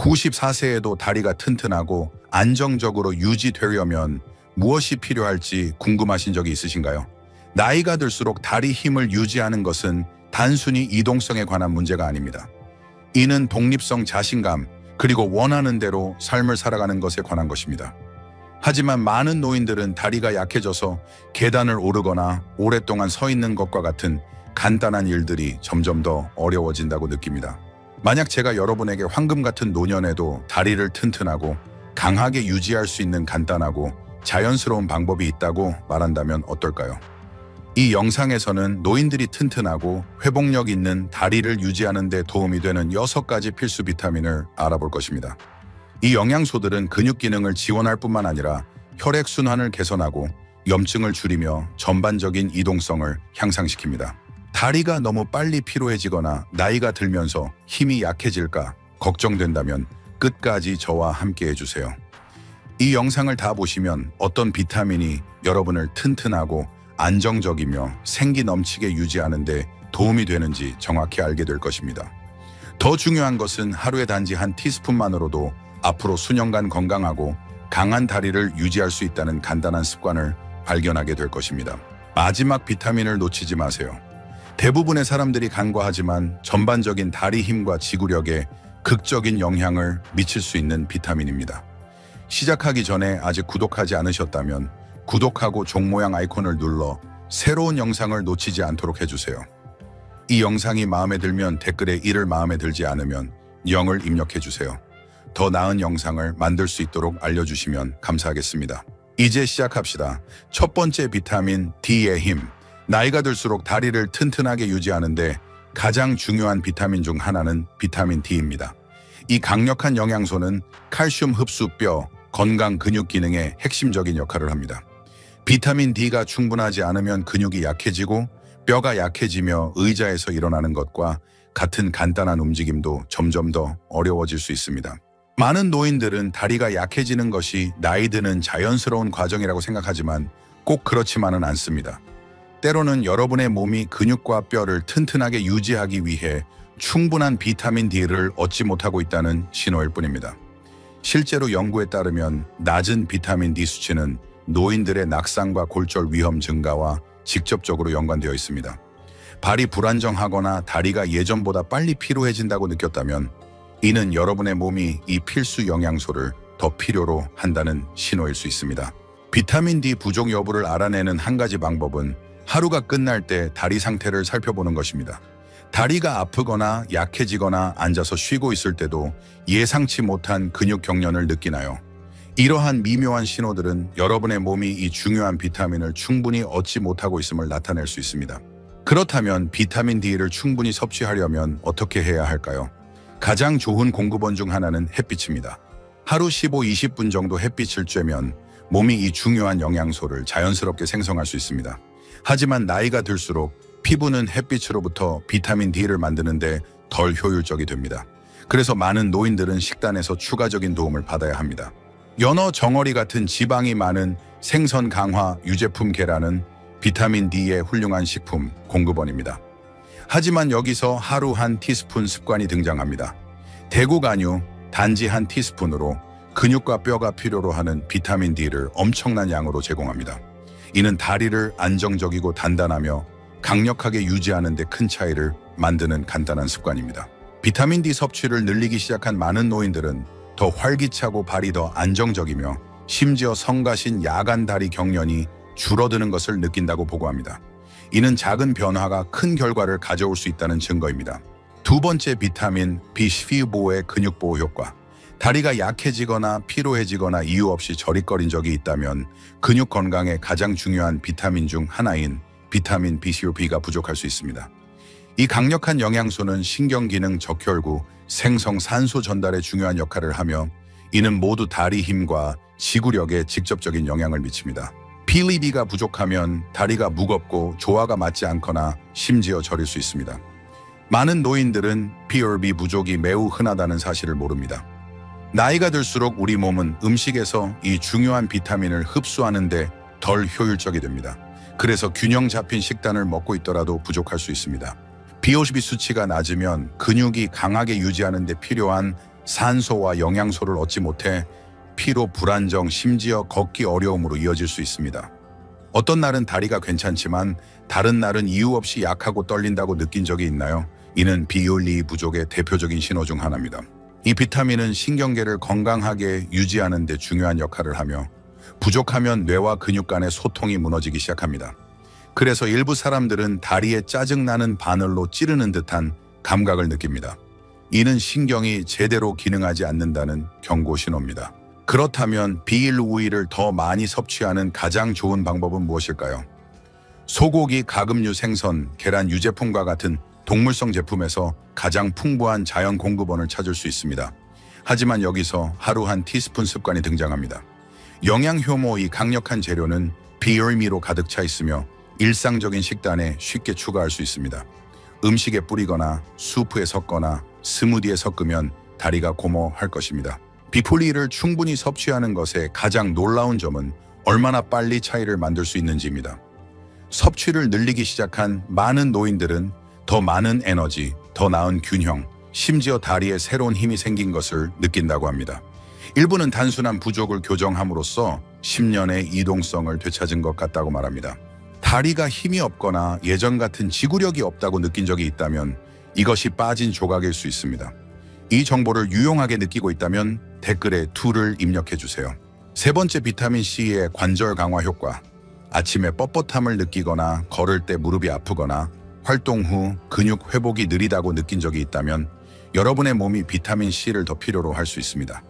94세에도 다리가 튼튼하고 안정적으로 유지되려면 무엇이 필요할지 궁금하신 적이 있으신가요? 나이가 들수록 다리 힘을 유지하는 것은 단순히 이동성에 관한 문제가 아닙니다. 이는 독립성, 자신감, 그리고 원하는 대로 삶을 살아가는 것에 관한 것입니다. 하지만 많은 노인들은 다리가 약해져서 계단을 오르거나 오랫동안 서 있는 것과 같은 간단한 일들이 점점 더 어려워진다고 느낍니다. 만약 제가 여러분에게 황금 같은 노년에도 다리를 튼튼하고 강하게 유지할 수 있는 간단하고 자연스러운 방법이 있다고 말한다면 어떨까요? 이 영상에서는 노인들이 튼튼하고 회복력 있는 다리를 유지하는 데 도움이 되는 6가지 필수 비타민을 알아볼 것입니다. 이 영양소들은 근육 기능을 지원할 뿐만 아니라 혈액순환을 개선하고 염증을 줄이며 전반적인 이동성을 향상시킵니다. 다리가 너무 빨리 피로해지거나 나이가 들면서 힘이 약해질까 걱정된다면 끝까지 저와 함께 해주세요. 이 영상을 다 보시면 어떤 비타민이 여러분을 튼튼하고 안정적이며 생기 넘치게 유지하는 데 도움이 되는지 정확히 알게 될 것입니다. 더 중요한 것은 하루에 단지 한 티스푼만으로도 앞으로 수년간 건강하고 강한 다리를 유지할 수 있다는 간단한 습관을 발견하게 될 것입니다. 마지막 비타민을 놓치지 마세요. 대부분의 사람들이 간과하지만 전반적인 다리 힘과 지구력에 극적인 영향을 미칠 수 있는 비타민입니다. 시작하기 전에 아직 구독하지 않으셨다면 구독하고 종 모양 아이콘을 눌러 새로운 영상을 놓치지 않도록 해주세요. 이 영상이 마음에 들면 댓글에 1을 마음에 들지 않으면 0을 입력해주세요. 더 나은 영상을 만들 수 있도록 알려주시면 감사하겠습니다. 이제 시작합시다. 첫 번째 비타민 D의 힘. 나이가 들수록 다리를 튼튼하게 유지하는데 가장 중요한 비타민 중 하나는 비타민 D입니다. 이 강력한 영양소는 칼슘 흡수, 뼈, 건강 근육 기능에 핵심적인 역할을 합니다. 비타민 D가 충분하지 않으면 근육이 약해지고 뼈가 약해지며 의자에서 일어나는 것과 같은 간단한 움직임도 점점 더 어려워질 수 있습니다. 많은 노인들은 다리가 약해지는 것이 나이 드는 자연스러운 과정이라고 생각하지만 꼭 그렇지만은 않습니다. 때로는 여러분의 몸이 근육과 뼈를 튼튼하게 유지하기 위해 충분한 비타민 D를 얻지 못하고 있다는 신호일 뿐입니다. 실제로 연구에 따르면 낮은 비타민 D 수치는 노인들의 낙상과 골절 위험 증가와 직접적으로 연관되어 있습니다. 발이 불안정하거나 다리가 예전보다 빨리 피로해진다고 느꼈다면 이는 여러분의 몸이 이 필수 영양소를 더 필요로 한다는 신호일 수 있습니다. 비타민 D 부족 여부를 알아내는 한 가지 방법은 하루가 끝날 때 다리 상태를 살펴보는 것입니다. 다리가 아프거나 약해지거나 앉아서 쉬고 있을 때도 예상치 못한 근육 경련을 느끼나요? 이러한 미묘한 신호들은 여러분의 몸이 이 중요한 비타민을 충분히 얻지 못하고 있음을 나타낼 수 있습니다. 그렇다면 비타민 D를 충분히 섭취하려면 어떻게 해야 할까요? 가장 좋은 공급원 중 하나는 햇빛입니다. 하루 15-20분 정도 햇빛을 쬐면 몸이 이 중요한 영양소를 자연스럽게 생성할 수 있습니다. 하지만 나이가 들수록 피부는 햇빛으로부터 비타민 D를 만드는데 덜 효율적이 됩니다. 그래서 많은 노인들은 식단에서 추가적인 도움을 받아야 합니다. 연어, 정어리 같은 지방이 많은 생선 강화 유제품 계란은 비타민 D의 훌륭한 식품 공급원입니다. 하지만 여기서 하루 한 티스푼 습관이 등장합니다. 대구 간유 단지 한 티스푼으로 근육과 뼈가 필요로 하는 비타민 D를 엄청난 양으로 제공합니다. 이는 다리를 안정적이고 단단하며 강력하게 유지하는 데 큰 차이를 만드는 간단한 습관입니다. 비타민 D 섭취를 늘리기 시작한 많은 노인들은 더 활기차고 발이 더 안정적이며 심지어 성가신 야간 다리 경련이 줄어드는 것을 느낀다고 보고합니다. 이는 작은 변화가 큰 결과를 가져올 수 있다는 증거입니다. 두 번째 비타민 B12의 근육 보호 효과. 다리가 약해지거나 피로해지거나 이유 없이 저릿거린 적이 있다면 근육 건강에 가장 중요한 비타민 중 하나인 비타민 B12가 부족할 수 있습니다. 이 강력한 영양소는 신경기능, 적혈구, 생성 산소 전달에 중요한 역할을 하며 이는 모두 다리 힘과 지구력에 직접적인 영향을 미칩니다. B12가 부족하면 다리가 무겁고 조화가 맞지 않거나 심지어 저릴 수 있습니다. 많은 노인들은 B12 부족이 매우 흔하다는 사실을 모릅니다. 나이가 들수록 우리 몸은 음식에서 이 중요한 비타민을 흡수하는 데 덜 효율적이 됩니다. 그래서 균형 잡힌 식단을 먹고 있더라도 부족할 수 있습니다. B12 수치가 낮으면 근육이 강하게 유지하는 데 필요한 산소와 영양소를 얻지 못해 피로, 불안정, 심지어 걷기 어려움으로 이어질 수 있습니다. 어떤 날은 다리가 괜찮지만 다른 날은 이유 없이 약하고 떨린다고 느낀 적이 있나요? 이는 비올리 부족의 대표적인 신호 중 하나입니다. 이 비타민은 신경계를 건강하게 유지하는 데 중요한 역할을 하며 부족하면 뇌와 근육 간의 소통이 무너지기 시작합니다. 그래서 일부 사람들은 다리에 짜증나는 바늘로 찌르는 듯한 감각을 느낍니다. 이는 신경이 제대로 기능하지 않는다는 경고 신호입니다. 그렇다면 비일우일을 더 많이 섭취하는 가장 좋은 방법은 무엇일까요? 소고기, 가금류, 생선, 계란, 유제품과 같은 동물성 제품에서 가장 풍부한 자연 공급원을 찾을 수 있습니다. 하지만 여기서 하루 한 티스푼 습관이 등장합니다. 영양 효모 이 강력한 재료는 비열미로 가득 차 있으며 일상적인 식단에 쉽게 추가할 수 있습니다. 음식에 뿌리거나 수프에 섞거나 스무디에 섞으면 다리가 고모할 것입니다. 비폴리를 충분히 섭취하는 것의 가장 놀라운 점은 얼마나 빨리 차이를 만들 수 있는지입니다. 섭취를 늘리기 시작한 많은 노인들은 더 많은 에너지, 더 나은 균형, 심지어 다리에 새로운 힘이 생긴 것을 느낀다고 합니다. 일부는 단순한 부족을 교정함으로써 10년의 이동성을 되찾은 것 같다고 말합니다. 다리가 힘이 없거나 예전 같은 지구력이 없다고 느낀 적이 있다면 이것이 빠진 조각일 수 있습니다. 이 정보를 유용하게 느끼고 있다면 댓글에 2를 입력해주세요. 세 번째, 비타민C의 관절 강화 효과. 아침에 뻣뻣함을 느끼거나 걸을 때 무릎이 아프거나 활동 후 근육 회복이 느리다고 느낀 적이 있다면 여러분의 몸이 비타민C를 더 필요로 할 수 있습니다.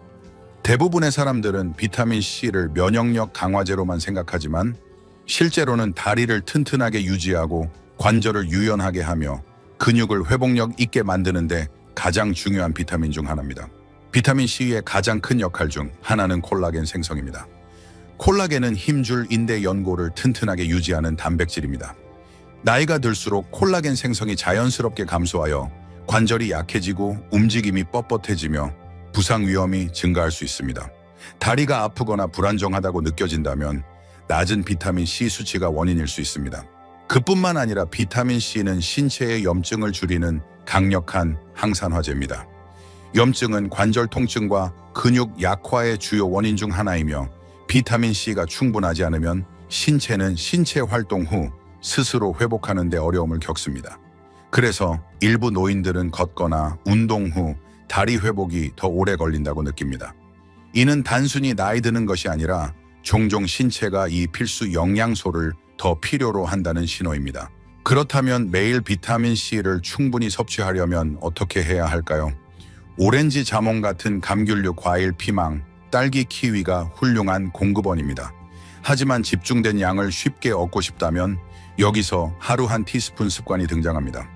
대부분의 사람들은 비타민C를 면역력 강화제로만 생각하지만 실제로는 다리를 튼튼하게 유지하고 관절을 유연하게 하며 근육을 회복력 있게 만드는 데 가장 중요한 비타민 중 하나입니다. 비타민C의 가장 큰 역할 중 하나는 콜라겐 생성입니다. 콜라겐은 힘줄 인대 연골을 튼튼하게 유지하는 단백질입니다. 나이가 들수록 콜라겐 생성이 자연스럽게 감소하여 관절이 약해지고 움직임이 뻣뻣해지며 부상 위험이 증가할 수 있습니다. 다리가 아프거나 불안정하다고 느껴진다면 낮은 비타민C 수치가 원인일 수 있습니다. 그뿐만 아니라 비타민C는 신체의 염증을 줄이는 강력한 항산화제입니다. 염증은 관절 통증과 근육 약화의 주요 원인 중 하나이며 비타민C가 충분하지 않으면 신체는 신체 활동 후 스스로 회복하는 데 어려움을 겪습니다. 그래서 일부 노인들은 걷거나 운동 후 다리 회복이 더 오래 걸린다고 느낍니다. 이는 단순히 나이 드는 것이 아니라 종종 신체가 이 필수 영양소를 더 필요로 한다는 신호입니다. 그렇다면 매일 비타민C를 충분히 섭취하려면 어떻게 해야 할까요? 오렌지, 자몽 같은 감귤류 과일, 피망, 딸기, 키위가 훌륭한 공급원입니다. 하지만 집중된 양을 쉽게 얻고 싶다면 여기서 하루 한 티스푼 습관이 등장합니다.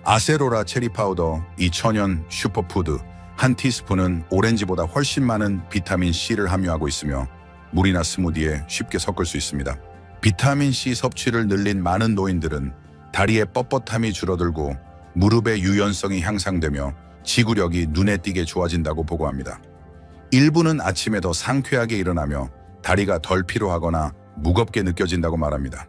아세로라 체리 파우더, 이 천연 슈퍼푸드 한 티스푼은 오렌지보다 훨씬 많은 비타민C를 함유하고 있으며 물이나 스무디에 쉽게 섞을 수 있습니다. 비타민C 섭취를 늘린 많은 노인들은 다리의 뻣뻣함이 줄어들고 무릎의 유연성이 향상되며 지구력이 눈에 띄게 좋아진다고 보고합니다. 일부는 아침에 더 상쾌하게 일어나며 다리가 덜 피로하거나 무겁게 느껴진다고 말합니다.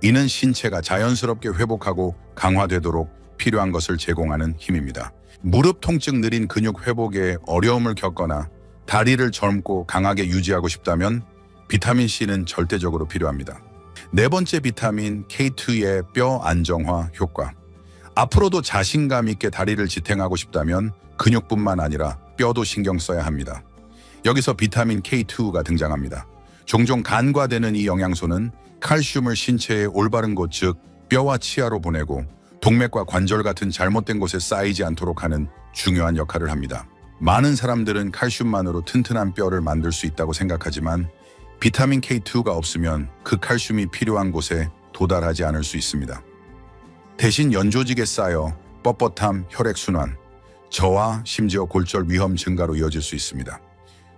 이는 신체가 자연스럽게 회복하고 강화되도록 필요한 것을 제공하는 힘입니다. 무릎 통증, 느린 근육 회복에 어려움을 겪거나 다리를 젊고 강하게 유지하고 싶다면 비타민C는 절대적으로 필요합니다. 네 번째, 비타민 K2의 뼈 안정화 효과. 앞으로도 자신감 있게 다리를 지탱하고 싶다면 근육뿐만 아니라 뼈도 신경 써야 합니다. 여기서 비타민 K2가 등장합니다. 종종 간과되는 이 영양소는 칼슘을 신체의 올바른 곳, 즉 뼈와 치아로 보내고 동맥과 관절 같은 잘못된 곳에 쌓이지 않도록 하는 중요한 역할을 합니다. 많은 사람들은 칼슘만으로 튼튼한 뼈를 만들 수 있다고 생각하지만 비타민 K2가 없으면 그 칼슘이 필요한 곳에 도달하지 않을 수 있습니다. 대신 연조직에 쌓여 뻣뻣함, 혈액순환, 저하, 심지어 골절 위험 증가로 이어질 수 있습니다.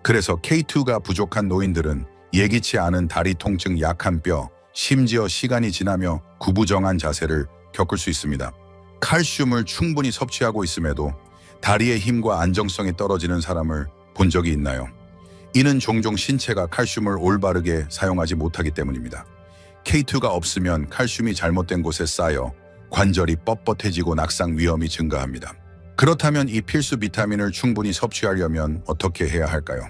그래서 K2가 부족한 노인들은 예기치 않은 다리 통증, 약한 뼈, 심지어 시간이 지나며 구부정한 자세를 겪을 수 있습니다. 칼슘을 충분히 섭취하고 있음에도 다리의 힘과 안정성이 떨어지는 사람을 본 적이 있나요? 이는 종종 신체가 칼슘을 올바르게 사용하지 못하기 때문입니다. K2가 없으면 칼슘이 잘못된 곳에 쌓여 관절이 뻣뻣해지고 낙상 위험이 증가합니다. 그렇다면 이 필수 비타민을 충분히 섭취하려면 어떻게 해야 할까요?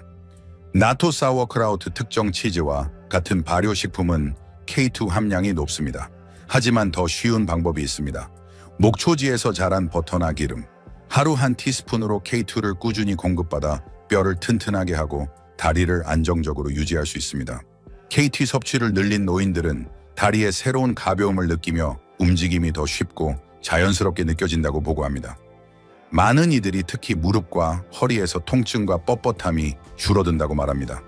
나토 사워크라우트 특정 치즈와 같은 발효식품은 K2 함량이 높습니다. 하지만 더 쉬운 방법이 있습니다. 목초지에서 자란 버터나 기름, 하루 한 티스푼으로 K2를 꾸준히 공급받아 뼈를 튼튼하게 하고 다리를 안정적으로 유지할 수 있습니다. K2 섭취를 늘린 노인들은 다리의 새로운 가벼움을 느끼며 움직임이 더 쉽고 자연스럽게 느껴진다고 보고합니다. 많은 이들이 특히 무릎과 허리에서 통증과 뻣뻣함이 줄어든다고 말합니다.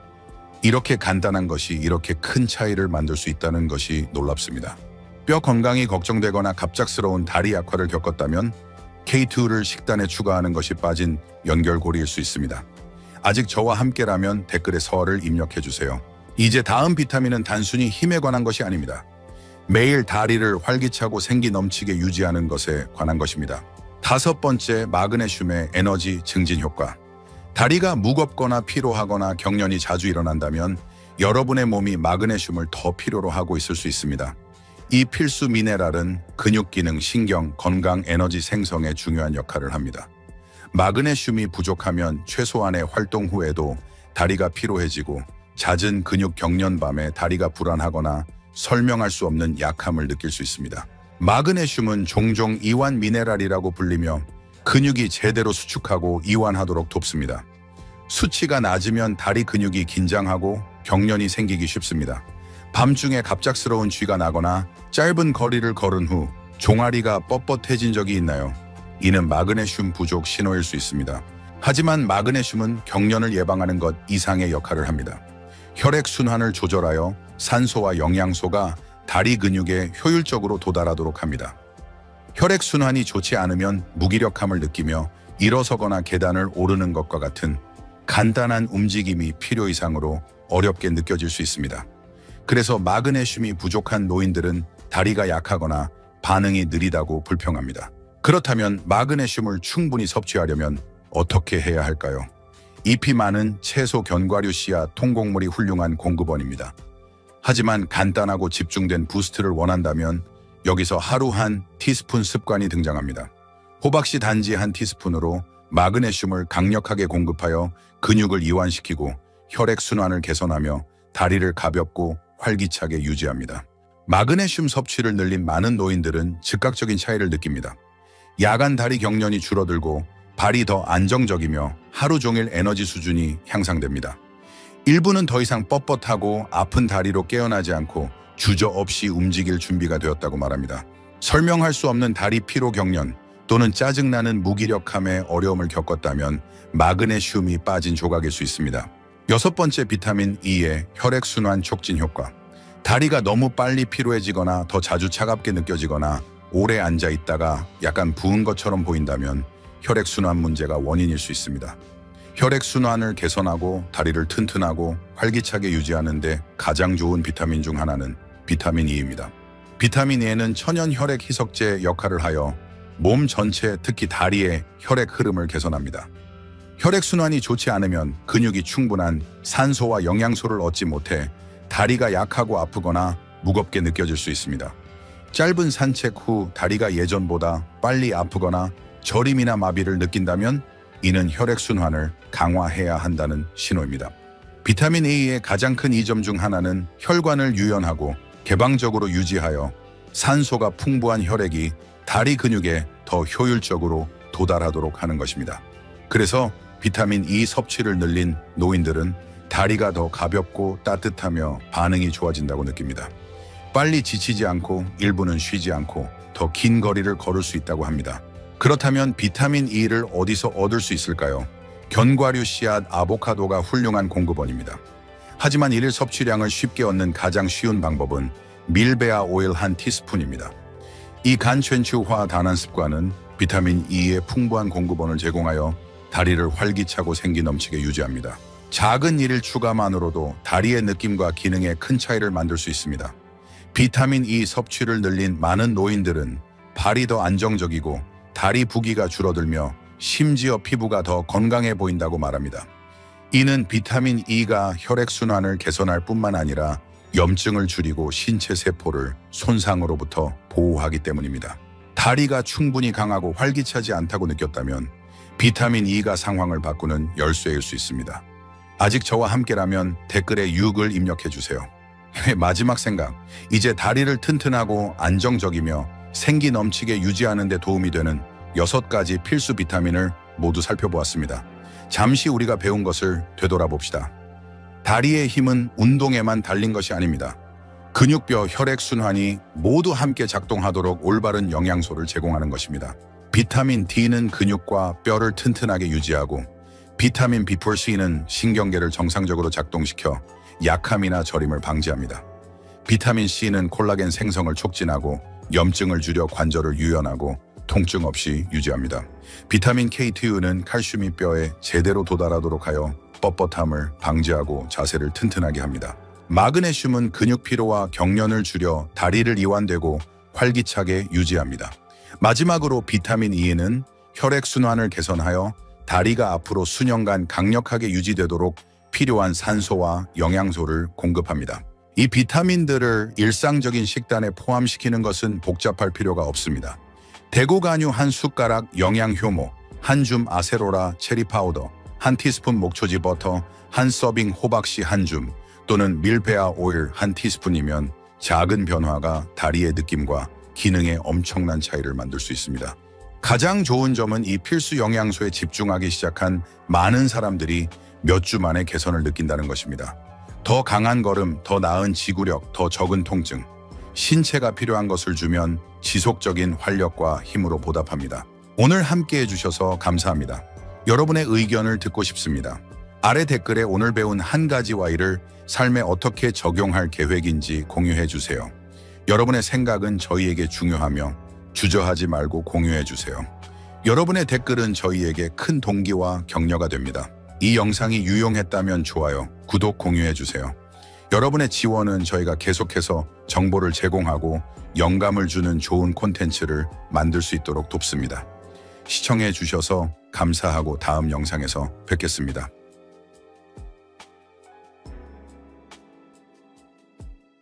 이렇게 간단한 것이 이렇게 큰 차이를 만들 수 있다는 것이 놀랍습니다. 뼈 건강이 걱정되거나 갑작스러운 다리 약화를 겪었다면 K2를 식단에 추가하는 것이 빠진 연결고리일 수 있습니다. 아직 저와 함께라면 댓글에 서를 입력해주세요. 이제 다음 비타민은 단순히 힘에 관한 것이 아닙니다. 매일 다리를 활기차고 생기 넘치게 유지하는 것에 관한 것입니다. 5번째, 마그네슘의 에너지 증진 효과. 다리가 무겁거나 피로하거나 경련이 자주 일어난다면 여러분의 몸이 마그네슘을 더 필요로 하고 있을 수 있습니다. 이 필수 미네랄은 근육 기능, 신경, 건강, 에너지 생성에 중요한 역할을 합니다. 마그네슘이 부족하면 최소한의 활동 후에도 다리가 피로해지고 잦은 근육 경련 밤에 다리가 불안하거나 설명할 수 없는 약함을 느낄 수 있습니다. 마그네슘은 종종 이완 미네랄이라고 불리며 근육이 제대로 수축하고 이완하도록 돕습니다. 수치가 낮으면 다리 근육이 긴장하고 경련이 생기기 쉽습니다. 밤중에 갑작스러운 쥐가 나거나 짧은 거리를 걸은 후 종아리가 뻣뻣해진 적이 있나요? 이는 마그네슘 부족 신호일 수 있습니다. 하지만 마그네슘은 경련을 예방하는 것 이상의 역할을 합니다. 혈액순환을 조절하여 산소와 영양소가 다리 근육에 효율적으로 도달하도록 합니다. 혈액순환이 좋지 않으면 무기력함을 느끼며 일어서거나 계단을 오르는 것과 같은 간단한 움직임이 필요 이상으로 어렵게 느껴질 수 있습니다. 그래서 마그네슘이 부족한 노인들은 다리가 약하거나 반응이 느리다고 불평합니다. 그렇다면 마그네슘을 충분히 섭취하려면 어떻게 해야 할까요? 잎이 많은 채소, 견과류, 씨앗, 통곡물이 훌륭한 공급원입니다. 하지만 간단하고 집중된 부스트를 원한다면 여기서 하루 한 티스푼 습관이 등장합니다. 호박씨 단지 한 티스푼으로 마그네슘을 강력하게 공급하여 근육을 이완시키고 혈액순환을 개선하며 다리를 가볍고 활기차게 유지합니다. 마그네슘 섭취를 늘린 많은 노인들은 즉각적인 차이를 느낍니다. 야간 다리 경련이 줄어들고 발이 더 안정적이며 하루 종일 에너지 수준이 향상됩니다. 일부는 더 이상 뻣뻣하고 아픈 다리로 깨어나지 않고 주저없이 움직일 준비가 되었다고 말합니다. 설명할 수 없는 다리 피로 경련 또는 짜증나는 무기력함에 어려움을 겪었다면 마그네슘이 빠진 조각일 수 있습니다. 6번째, 비타민 E의 혈액순환 촉진 효과. 다리가 너무 빨리 피로해지거나 더 자주 차갑게 느껴지거나 오래 앉아 있다가 약간 부은 것처럼 보인다면 혈액순환 문제가 원인일 수 있습니다. 혈액순환을 개선하고 다리를 튼튼하고 활기차게 유지하는 데 가장 좋은 비타민 중 하나는 비타민 E입니다. 비타민 E는 천연 혈액 희석제 역할을 하여 몸 전체, 특히 다리의 혈액 흐름을 개선합니다. 혈액순환이 좋지 않으면 근육이 충분한 산소와 영양소를 얻지 못해 다리가 약하고 아프거나 무겁게 느껴질 수 있습니다. 짧은 산책 후 다리가 예전보다 빨리 아프거나 저림이나 마비를 느낀다면 이는 혈액순환을 강화해야 한다는 신호입니다. 비타민 A의 가장 큰 이점 중 하나는 혈관을 유연하고 개방적으로 유지하여 산소가 풍부한 혈액이 다리 근육에 더 효율적으로 도달하도록 하는 것입니다. 그래서 비타민 E 섭취를 늘린 노인들은 다리가 더 가볍고 따뜻하며 반응이 좋아진다고 느낍니다. 빨리 지치지 않고 일부는 쉬지 않고 더 긴 거리를 걸을 수 있다고 합니다. 그렇다면 비타민 E를 어디서 얻을 수 있을까요? 견과류, 씨앗, 아보카도가 훌륭한 공급원입니다. 하지만 이를 섭취량을 쉽게 얻는 가장 쉬운 방법은 밀베아 오일 한 티스푼입니다. 이 간천추화 단한 습관은 비타민 E의 풍부한 공급원을 제공하여 다리를 활기차고 생기 넘치게 유지합니다. 작은 일일 추가만으로도 다리의 느낌과 기능에 큰 차이를 만들 수 있습니다. 비타민 E 섭취를 늘린 많은 노인들은 발이 더 안정적이고 다리 부기가 줄어들며 심지어 피부가 더 건강해 보인다고 말합니다. 이는 비타민 E가 혈액순환을 개선할 뿐만 아니라 염증을 줄이고 신체 세포를 손상으로부터 보호하기 때문입니다. 다리가 충분히 강하고 활기차지 않다고 느꼈다면 비타민 E가 상황을 바꾸는 열쇠일 수 있습니다. 아직 저와 함께라면 댓글에 6을 입력해 주세요. 마지막 생각, 이제 다리를 튼튼하고 안정적이며 생기 넘치게 유지하는 데 도움이 되는 6가지 필수 비타민을 모두 살펴보았습니다. 잠시 우리가 배운 것을 되돌아봅시다. 다리의 힘은 운동에만 달린 것이 아닙니다. 근육뼈, 혈액순환이 모두 함께 작동하도록 올바른 영양소를 제공하는 것입니다. 비타민 D는 근육과 뼈를 튼튼하게 유지하고 비타민 B4C는 신경계를 정상적으로 작동시켜 약함이나 저림을 방지합니다. 비타민 C는 콜라겐 생성을 촉진하고 염증을 줄여 관절을 유연하고 통증 없이 유지합니다. 비타민 K2는 칼슘이 뼈에 제대로 도달하도록 하여 뻣뻣함을 방지하고 자세를 튼튼하게 합니다. 마그네슘은 근육 피로와 경련을 줄여 다리를 이완되고 활기차게 유지합니다. 마지막으로 비타민 E는 혈액순환을 개선하여 다리가 앞으로 수년간 강력하게 유지되도록 필요한 산소와 영양소를 공급합니다. 이 비타민들을 일상적인 식단에 포함시키는 것은 복잡할 필요가 없습니다. 대구 간유 한 숟가락 영양효모, 한 줌 아세로라 체리 파우더, 한 티스푼 목초지 버터, 한 서빙 호박씨 한 줌, 또는 밀베아 오일 한 티스푼이면 작은 변화가 다리의 느낌과 기능에 엄청난 차이를 만들 수 있습니다. 가장 좋은 점은 이 필수 영양소에 집중하기 시작한 많은 사람들이 몇 주 만에 개선을 느낀다는 것입니다. 더 강한 걸음, 더 나은 지구력, 더 적은 통증. 신체가 필요한 것을 주면 지속적인 활력과 힘으로 보답합니다. 오늘 함께 해주셔서 감사합니다. 여러분의 의견을 듣고 싶습니다. 아래 댓글에 오늘 배운 한 가지 Y를 삶에 어떻게 적용할 계획인지 공유해 주세요. 여러분의 생각은 저희에게 중요하며 주저하지 말고 공유해 주세요. 여러분의 댓글은 저희에게 큰 동기와 격려가 됩니다. 이 영상이 유용했다면 좋아요, 구독, 공유해 주세요. 여러분의 지원은 저희가 계속해서 정보를 제공하고 영감을 주는 좋은 콘텐츠를 만들 수 있도록 돕습니다. 시청해 주셔서 감사하고 다음 영상에서 뵙겠습니다.